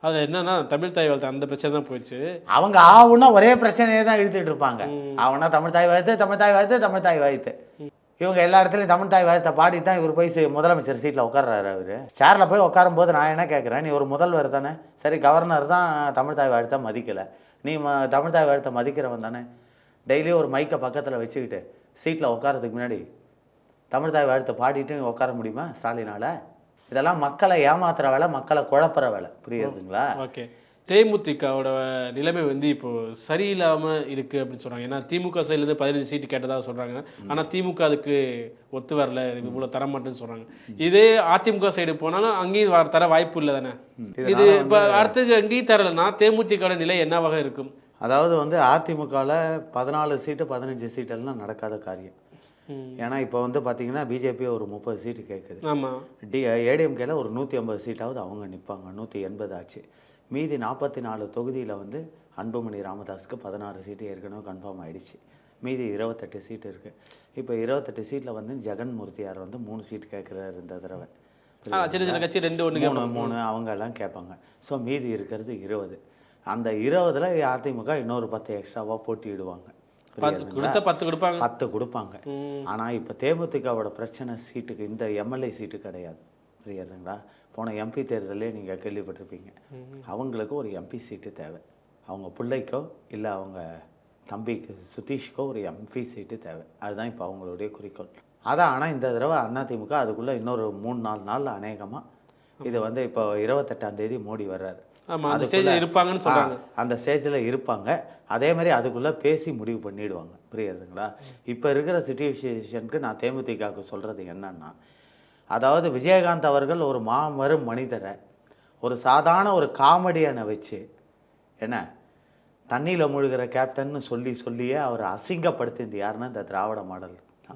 அது என்னன்னா தமிழ் தாய் வாழ்த்து அந்த பிரச்சனை தான் போயிடுச்சு. அவங்க ஆவுன்னா ஒரே பிரச்சனையை தான் இழுத்துட்டு இருப்பாங்க. அவனா தமிழ் தாய் வாழ்த்து, தமிழ் தாய் வாழ்த்து, தமிழ் தாய் வாழ்த்து. இவங்க எல்லா இடத்துலையும் தமிழ் தாய் வாழ்த்தை பாடி தான் இவர் போய் முதலமைச்சர் சீட்டில் உட்கார்றாரு. அவர் சேரில் போய் உட்காரும் போது நான் என்ன கேட்குறேன், நீ ஒரு முதல்வர் தானே, சரி கவர்னர் தான் தமிழ் தாய் வாழ்த்தை மதிக்கலை, நீ தமிழ் தாய் வாழ்த்தை மதிக்கிறவன் தானே, டெய்லியும் ஒரு மைக்கை பக்கத்தில் வச்சுக்கிட்டு சீட்டில் உட்காரத்துக்கு முன்னாடி தமிழ் தாய் வாழ்த்தை பாடிட்டு உட்கார முடியுமா ஸ்டாலினால்? இதெல்லாம் மக்களை ஏமாத்துற வேலை, மக்களை குழப்புற வேலை. புரியுதுங்களா? ஓகே. தேமுதிகவோட நிலைமை வந்து இப்போ சரியில்லாமல் இருக்குது அப்படின்னு சொல்கிறாங்க. ஏன்னா திமுக சைட்லேருந்து 15 சீட்டு கேட்டதாக சொல்கிறாங்க. ஆனால் திமுக அதுக்கு ஒத்து வரல, இதுக்கு இவ்வளோ தர மாட்டேன்னு சொல்கிறாங்க. இதே அதிமுக சைடு போனாலும் அங்கேயும் தர வாய்ப்பு இல்லை தானே. இது இப்போ அடுத்தது அங்கேயும் தரலைன்னா தேமுதிகவோட நிலை என்னவாக இருக்கும்? அதாவது வந்து அதிமுகவில் 14 சீட்டு 15 சீட்டெல்லாம் நடக்காத காரியம். ஏன்னா இப்போ வந்து பார்த்தீங்கன்னா பிஜேபி ஒரு 30 சீட்டு கேட்குது. ஆமாம். ஏடிஎம்கேல ஒரு 150 சீட்டாவது அவங்க நிற்பாங்க. 180 ஆச்சு. மீதி 44 தொகுதியில் வந்து அன்புமணி ராமதாஸுக்கு 16 சீட்டு ஏற்கனவே கன்ஃபார்ம் ஆகிடுச்சு. மீதி 28 சீட்டு இருக்குது. இப்போ 28 சீட்டில் வந்து ஜெகன்மூர்த்தியார் வந்து 3 சீட்டு கேட்குறாரு இந்த தடவை. சின்ன சின்ன கட்சி 2 3 அவங்க எல்லாம் கேட்பாங்க. ஸோ மீதி இருக்கிறது 20. அந்த 20ல் அதிமுக இன்னொரு 10 எக்ஸ்ட்ராவாக போட்டியிடுவாங்க. 10 கொடுப்பாங்க. 10 கொடுப்பாங்க. ஆனால் இப்போ தேமுதிகவோட பிரச்சனை சீட்டுக்கு இந்த எம்எல்ஏ சீட்டு கிடையாது. புரியுதுங்களா? போன எம்பி தேர்தலே நீங்கள் கேள்விப்பட்டிருப்பீங்க. அவங்களுக்கு ஒரு எம்பி சீட்டு தேவை. அவங்க பிள்ளைக்கோ இல்லை அவங்க தம்பிக்கு சுதீஷ்கோ ஒரு எம்பி சீட்டு தேவை. அதுதான் இப்போ அவங்களுடைய குறிக்கோள். அதான். ஆனால் இந்த தடவை அதிமுக அதுக்குள்ளே இன்னொரு 3-4 நாளில் அநேகமாக இது வந்து இப்போ 28ஆம் தேதி மோடி வர்றாரு. அந்த ஸ்டேஜில் இருப்பாங்கன்னு சொல்கிறாங்க. அந்த ஸ்டேஜில் இருப்பாங்க. அதே மாதிரி அதுக்குள்ளே பேசி முடிவு பண்ணிவிடுவாங்க. புரியுதுங்களா? இப்போ இருக்கிற சிச்சுவேஷனுக்கு நான் தேமுதிகவுக்கு சொல்கிறது என்னன்னா, அதாவது விஜயகாந்த் அவர்கள் ஒரு மாபெரும் மனிதரை ஒரு சாதாரண ஒரு காமெடியனை வச்சு என்ன தண்ணியில் முழுகிற கேப்டன்னு சொல்லியே அவரை அசிங்கப்படுத்தியது யாருன்னா இந்த திராவிட மாடல்